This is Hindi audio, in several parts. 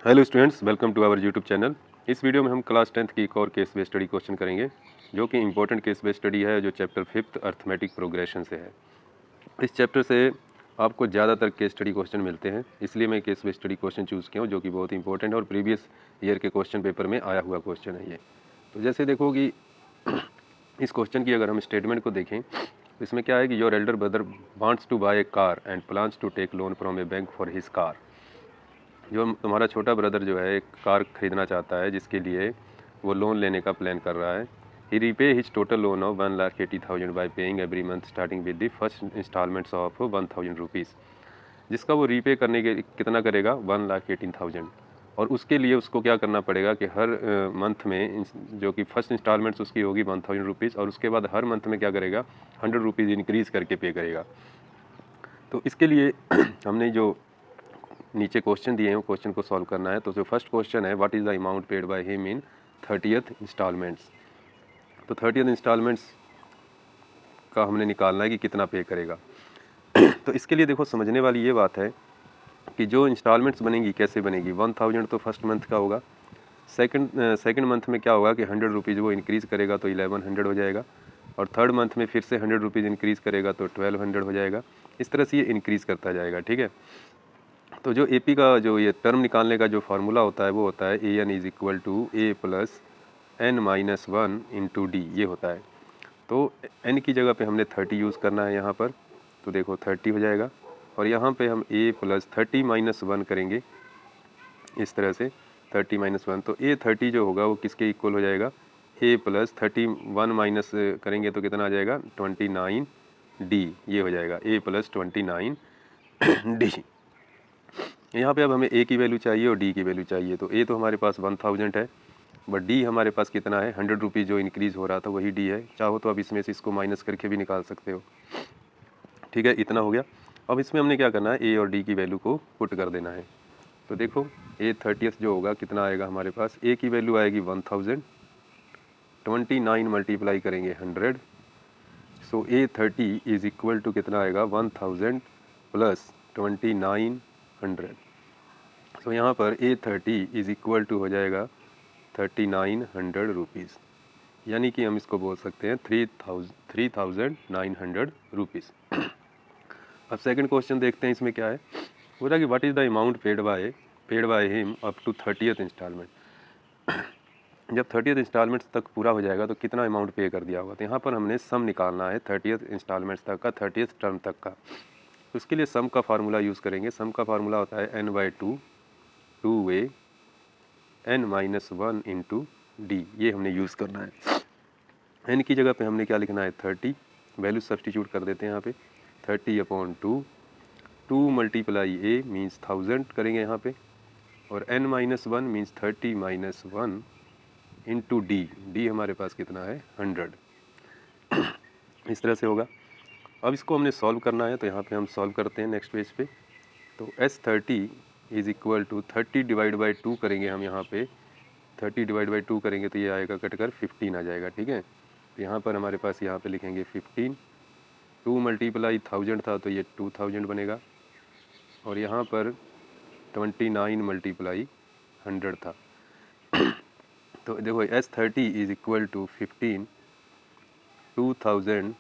Hello students, welcome to our YouTube channel. इस वीडियो में हम क्लास 10th की एक और केस बेस्ड स्टडी क्वेश्चन करेंगे, जो कि इम्पोर्टेंट केस बेस्ड स्टडी है, जो चैप्टर 5th अर्थमेटिक प्रोग्रेशन से है। इस चैप्टर से आपको ज़्यादातर केस स्टडी क्वेश्चन मिलते हैं, इसलिए मैं case based study question choose किया हूँ, जो कि बहुत इंपॉर्टेंट है और प्रीवियस ईयर के क्वेश्चन पेपर में आया हुआ क्वेश्चन है ये। तो जैसे देखो कि इस क्वेश्चन की अगर हम स्टेटमेंट को देखें तो इसमें क्या है कि your elder brother wants to buy a car and plans to take loan from a bank for his car. जो तुम्हारा छोटा ब्रदर जो है एक कार खरीदना चाहता है, जिसके लिए वो लोन लेने का प्लान कर रहा है। He repay his total loan of 1,80,000 by paying every month starting with the first instalments of 1,000 rupees. जिसका वो रीपे करने के कितना करेगा 1,18,000, और उसके लिए उसको क्या करना पड़ेगा कि हर मंथ में जो कि फर्स्ट इंस्टॉलमेंट्स उसकी होगी 1,000 रुपीज़, और उसके बाद हर मंथ में क्या करेगा 100 रुपीज़ इंक्रीज़ करके पे करेगा। तो इसके लिए हमने जो नीचे क्वेश्चन दिए हैं क्वेश्चन को सॉल्व करना है। तो जो फर्स्ट क्वेश्चन है, what is the amount paid by him in 30th installments. तो 30th इंस्टॉलमेंट्स का हमने निकालना है कि कितना पे करेगा। तो इसके लिए देखो, समझने वाली ये बात है कि जो इंस्टॉलमेंट्स बनेंगी कैसे बनेगी। 1,000 तो फर्स्ट मंथ का होगा, सेकंड मंथ में क्या होगा कि 100 रुपीज़ वो इंक्रीज़ करेगा तो 1100 हो जाएगा, और थर्ड मंथ में फिर से 100 रुपीज़ इंक्रीज़ करेगा तो 1200 हो जाएगा। इस तरह से ये इंक्रीज़ करता जाएगा, ठीक है। तो जो एपी का जो ये टर्म निकालने का जो फार्मूला होता है वो होता है a n is equal to a plus n minus one into d, ये होता है। तो एन की जगह पे हमने 30 यूज़ करना है यहाँ पर, तो देखो 30 हो जाएगा, और यहाँ पे हम ए प्लस 30 माइनस वन करेंगे इस तरह से 30 माइनस वन। तो ए 30 जो होगा वो किसके इक्वल हो जाएगा, ए प्लस 31 माइनस करेंगे तो कितना आ जाएगा 29 डी, ये हो जाएगा ए प्लस 29 डी। यहाँ पे अब हमें ए की वैल्यू चाहिए और डी की वैल्यू चाहिए। तो ए तो हमारे पास 1000 है, बट डी हमारे पास कितना है 100 रुपीज़ जो इंक्रीज़ हो रहा था वही डी है। चाहो तो अब इसमें से इसको माइनस करके भी निकाल सकते हो, ठीक है। इतना हो गया। अब इसमें हमने क्या करना है, ए और डी की वैल्यू को पुट कर देना है। तो देखो ए 30th जो होगा कितना आएगा हमारे पास, ए की वैल्यू आएगी 1000, 29 मल्टीप्लाई करेंगे 100, सो ए 30 इज इक्वल टू कितना आएगा 1000 प्लस 2900। तो यहाँ पर ए 30 इज इक्वल टू हो जाएगा 3900 रुपीज़, यानी कि हम इसको बोल सकते हैं 3900 रुपीज़। अब सेकंड क्वेश्चन देखते हैं, इसमें क्या है। बोला कि what is the amount paid by him up to 30th installment. जब 30th इंस्टॉलमेंट्स तक पूरा हो जाएगा तो कितना अमाउंट पे कर दिया होगा। तो यहाँ पर हमने सम निकालना है 30th इंस्टॉलमेंट्स तक का, 30th टर्म तक का। उसके लिए सम का फार्मूला यूज़ करेंगे। सम का फार्मूला होता है n/2 2a n minus one into d, ये हमने यूज़ करना है। n की जगह पे हमने क्या लिखना है 30, वैल्यू सब्सटीट्यूट कर देते हैं यहाँ पे 30/2, 2 मल्टीप्लाई a मीन्स 1000 करेंगे यहाँ पे, और n minus one means 30 minus one into D, D हमारे पास कितना है 100। इस तरह से होगा। अब इसको हमने सॉल्व करना है, तो यहाँ पे हम सॉल्व करते हैं नेक्स्ट पेज पे। तो S30 is equal to 30 divide by 2 करेंगे हम यहाँ पे, 30 डिवाइड बाई 2 करेंगे तो ये आएगा कटकर 15 आ जाएगा, ठीक है। तो यहाँ पर हमारे पास यहाँ पे लिखेंगे 15, 2 मल्टीप्लाई 1000 था तो ये 2000 बनेगा, और यहाँ पर 29 मल्टीप्लाई 100 था। तो देखो S30 is equal to 15, 2000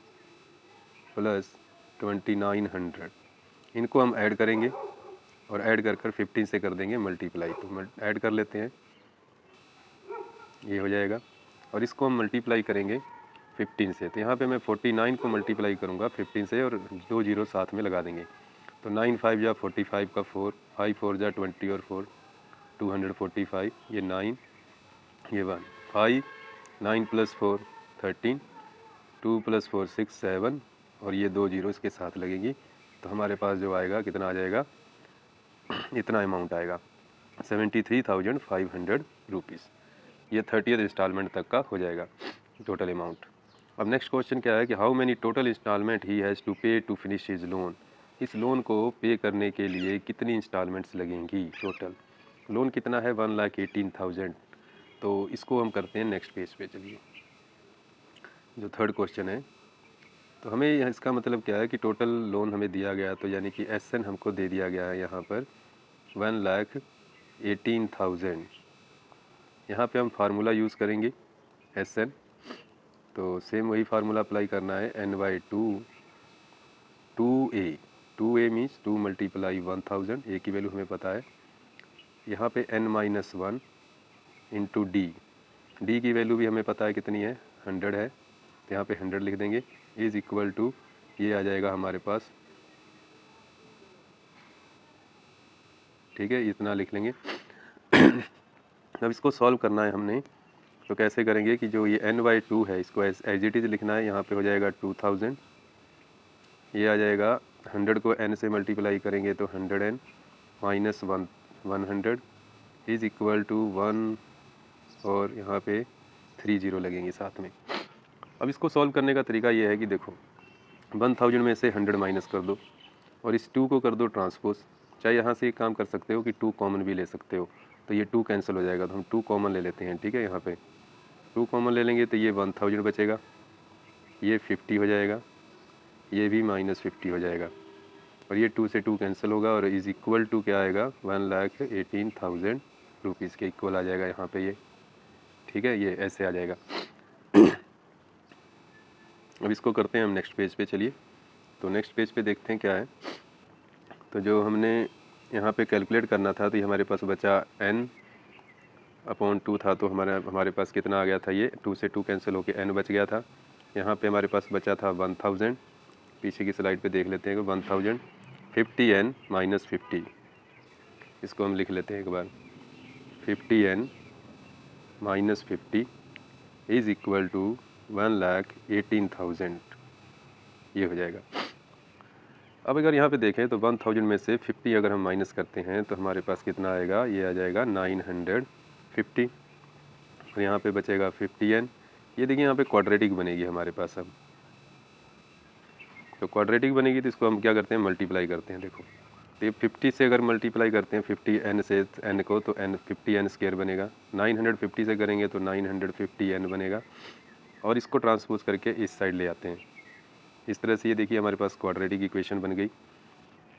plus 2900, इनको हम ऐड करेंगे और ऐड कर 15 से कर देंगे मल्टीप्लाई। तो ऐड कर लेते हैं, ये हो जाएगा, और इसको हम मल्टीप्लाई करेंगे 15 से। तो यहाँ पे मैं 49 को मल्टीप्लाई करूँगा 15 से, और 2 जीरो साथ में लगा देंगे। तो 9 5 या 45 का 4, 5 4 जा 20 और 4 245, ये 9, ये 1 5, 9 प्लस 4 13, 2 प्लस 4 6 7, और ये 2 जीरो इसके साथ लगेंगी। तो हमारे पास जो आएगा कितना आ जाएगा, इतना अमाउंट आएगा 73,500 रुपीज़। ये 30th इंस्टॉलमेंट तक का हो जाएगा टोटल अमाउंट। अब नेक्स्ट क्वेश्चन क्या है कि how many total installment he has to pay to finish his loan. इस लोन को पे करने के लिए कितनी इंस्टॉलमेंट्स लगेंगी टोटल। लोन कितना है 1,18,000। तो इसको हम करते हैं नेक्स्ट पेज पे। चलिए, जो थर्ड क्वेश्चन है, तो हमें इसका मतलब क्या है कि टोटल लोन हमें दिया गया, तो यानी कि SN हमको दे दिया गया है यहाँ पर 18,000। यहाँ पे हम फार्मूला यूज़ करेंगे SN, तो सेम वही फार्मूला अप्लाई करना है, n/2 2a। 2a means 2 multiply 1000, a की वैल्यू हमें पता है। यहाँ पे n-1 इंटू d, d की वैल्यू भी हमें पता है कितनी है, 100 है, तो यहाँ पे 100 लिख देंगे, इज़ इक्वल टू ये आ जाएगा हमारे पास, ठीक है, इतना लिख लेंगे। अब इसको सॉल्व करना है हमने, तो कैसे करेंगे कि जो ये n/2 है इसको एज इट इज़ लिखना है। यहाँ पे हो जाएगा 2000, ये आ जाएगा 100 को n से मल्टीप्लाई करेंगे तो 100n minus 100 is equal to 1, और यहाँ पे 30 लगेंगे साथ में। अब इसको सॉल्व करने का तरीका ये है कि देखो 1000 में से 100 माइनस कर दो और इस 2 को कर दो ट्रांसपोज। चाहे यहाँ से एक काम कर सकते हो कि 2 कॉमन भी ले सकते हो, तो ये 2 कैंसिल हो जाएगा, तो हम 2 कॉमन ले लेते हैं, ठीक है। यहाँ पे 2 कॉमन ले लेंगे तो ये 1000 बचेगा, ये 50 हो जाएगा, ये भी -50 हो जाएगा, और ये 2 से 2 कैंसिल होगा, और इज़ इक्वल टू क्या आएगा, 1,18,000 रुपीज़ के इक्वल आ जाएगा यहाँ पे ये, ठीक है, ये ऐसे आ जाएगा। अब इसको करते हैं हम नेक्स्ट पेज पे, चलिए। तो नेक्स्ट पेज पे देखते हैं क्या है। तो जो हमने यहाँ पे कैलकुलेट करना था, तो ये हमारे पास बचा n/2 था, तो हमारे पास कितना आ गया था, ये 2 से 2 कैंसिल होके n बच गया था। यहाँ पे हमारे पास बचा था 1000, पीछे की स्लाइड पे देख लेते हैं कि 1000 50n माइनस 50, इसको हम लिख लेते हैं एक बार, 50n minus 50 is equal to 1,18,000, ये हो जाएगा। अब अगर यहाँ पे देखें तो 1000 में से 50 अगर हम माइनस करते हैं तो हमारे पास कितना आएगा, ये आ जाएगा 950, और यहाँ पे बचेगा 50n। ये देखिए यहाँ पे क्वाड्रेटिक बनेगी हमारे पास। अब तो क्वाड्रेटिक बनेगी तो इसको हम क्या करते हैं, मल्टीप्लाई करते हैं। देखो तो ये 50 से अगर मल्टीप्लाई करते हैं 50n से n को, तो n 50n स्क्वायर बनेगा, 950 से करेंगे तो 950n बनेगा, और इसको ट्रांसपोज करके इस साइड ले आते हैं। इस तरह से ये देखिए हमारे पास क्वाड्रेटिक इक्वेशन बन गई।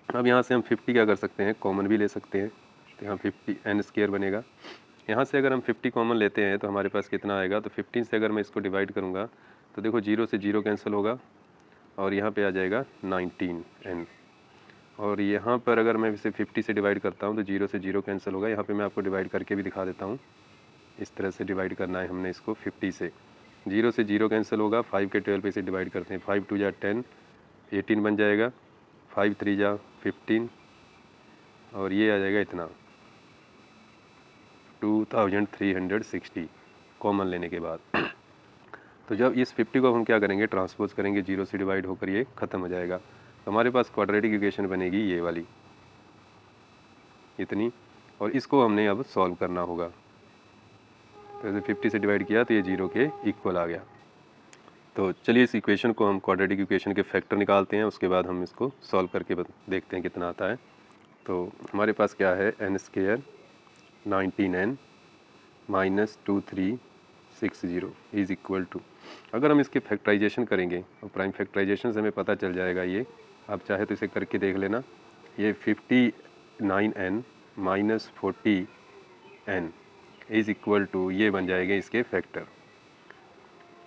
अब यहाँ से हम 50 क्या कर सकते हैं, कॉमन भी ले सकते हैं, तो यहाँ 50n स्क्वायर बनेगा। यहाँ से अगर हम 50 कॉमन लेते हैं तो हमारे पास कितना आएगा, तो 15 से अगर मैं इसको डिवाइड करूँगा तो देखो 0 से 0 कैंसिल होगा, और यहाँ पे आ जाएगा 19n, और यहाँ पर अगर मैं इसे 50 से डिवाइड करता हूँ तो 0 से 0 कैंसिल होगा। यहाँ पे मैं आपको डिवाइड करके भी दिखा देता हूँ, इस तरह से डिवाइड करना है हमने इसको। 50 से 0 से 0 कैंसिल होगा, 5 के 12 पे इसे डिवाइड करते हैं, 5 2 जा 10, 18 बन जाएगा, 5 3 जा 15, और ये आ जाएगा इतना 2360 कॉमन लेने के बाद। तो जब इस 50 को हम क्या करेंगे, ट्रांसपोज करेंगे, 0 से डिवाइड होकर ये ख़त्म हो जाएगा, तो हमारे पास क्वाड्रेटिक इक्वेशन बनेगी ये वाली, इतनी, और इसको हमने अब सॉल्व करना होगा। तो जैसे 50 से डिवाइड किया तो ये 0 के इक्वल आ गया। तो चलिए इस इक्वेशन को हम क्वाड्रेटिक इक्वेशन के फैक्टर निकालते हैं, उसके बाद हम इसको सॉल्व करके देखते हैं कितना आता है। तो हमारे पास क्या है, n² 19n minus 2360 is equal to, अगर हम इसके फैक्टराइजेशन करेंगे और प्राइम फैक्टराइजेशन से हमें पता चल जाएगा ये, आप चाहे तो इसे करके देख लेना, ये 59n minus 40n is equal to, ये बन जाएंगे इसके फैक्टर।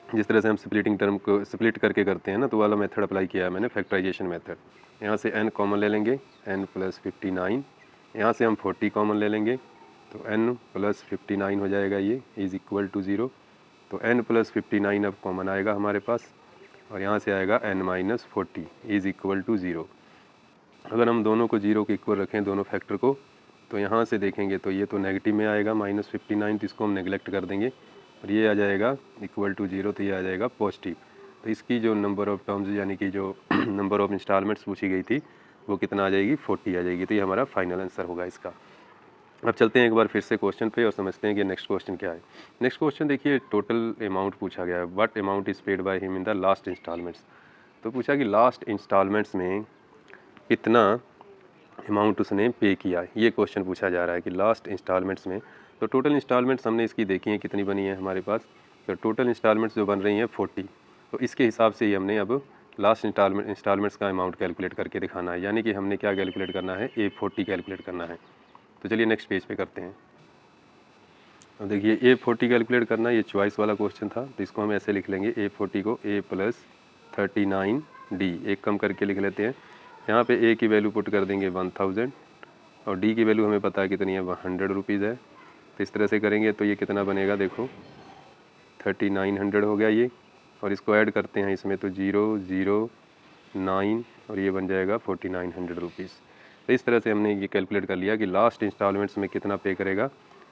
जिस तरह से हम स्प्लिटिंग टर्म को स्प्लिट करके करते हैं ना, तो वाला मेथड अप्लाई किया है मैंने, फैक्टराइजेशन मेथड। यहाँ से n कॉमन ले लेंगे, n प्लस 59, यहाँ से हम 40 कॉमन ले लेंगे तो n प्लस 59 हो जाएगा, ये इज़ इक्वल टू 0। तो n प्लस 59 अब कॉमन आएगा हमारे पास, और यहाँ से आएगा n minus 40 is equal to 0। अगर हम दोनों को 0 के इक्वल रखें, दोनों फैक्टर को, तो यहाँ से देखेंगे तो ये तो नेगेटिव में आएगा -59, तो इसको हम नेगलेक्ट कर देंगे, और ये आ जाएगा इक्वल टू 0, तो ये आ जाएगा पॉजिटिव। तो इसकी जो नंबर ऑफ टर्म्स यानी कि जो नंबर ऑफ इंस्टॉलमेंट्स पूछी गई थी वो कितना आ जाएगी, 40 आ जाएगी। तो ये हमारा फाइनल आंसर होगा इसका। अब चलते हैं एक बार फिर से क्वेश्चन पे और समझते हैं कि नेक्स्ट क्वेश्चन क्या है। नेक्स्ट क्वेश्चन देखिए, टोटल अमाउंट पूछा गया है, what amount is paid by him in the last installments. तो पूछा कि लास्ट इंस्टॉलमेंट्स में कितना अमाउंट उसने पे किया, ये क्वेश्चन पूछा जा रहा है कि लास्ट इंस्टॉलमेंट्स में। तो टोटल इंस्टॉलमेंट्स हमने इसकी देखी हैं कितनी बनी है हमारे पास, तो टोटल इंस्टॉलमेंट्स जो बन रही हैं 40, तो इसके हिसाब से ही हमने अब लास्ट इंस्टॉलमेंट्स का अमाउंट कैलकुलेट करके दिखाना है। यानी कि हमने क्या कैलकुलेट करना है, A40 कैलकुलेट करना है। तो चलिए नेक्स्ट पेज पे करते हैं। अब देखिए A40 कैलकुलेट करना, ये चॉइस वाला क्वेश्चन था, तो इसको हम ऐसे लिख लेंगे A40 को A + 39D, एक कम करके लिख लेते हैं। यहाँ पे A की वैल्यू पुट कर देंगे 1000 और D की वैल्यू हमें पता है कितनी है, 100 रुपीज़ है। तो इस तरह से करेंगे तो ये कितना बनेगा, देखो 3900 हो गया ये, और इसको ऐड करते हैं इसमें तो 009 और ये बन जाएगा 4900 रुपीज़। तो इस तरह से हमने ये कैलकुलेट कर लिया कि लास्ट इंस्टॉलमेंट्स में कितना पे करेगा,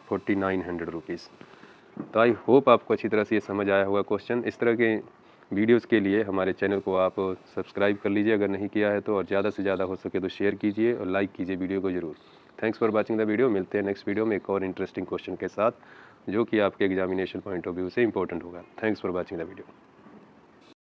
4900 रुपीज़। तो आई होप आपको अच्छी तरह से ये समझ आया होगा क्वेश्चन। इस तरह के वीडियोस के लिए हमारे चैनल को आप सब्सक्राइब कर लीजिए अगर नहीं किया है तो, और ज़्यादा से ज़्यादा हो सके तो शेयर कीजिए और लाइक कीजिए वीडियो को ज़रूर। Thanks for watching the video. मिलते हैं नेक्स्ट वीडियो में एक और इंटरेस्टिंग क्वेश्चन के साथ जो कि आपके एग्जामिनेशन पॉइंट ऑफ व्यू से इंपॉर्टेंट होगा। Thanks for watching the video.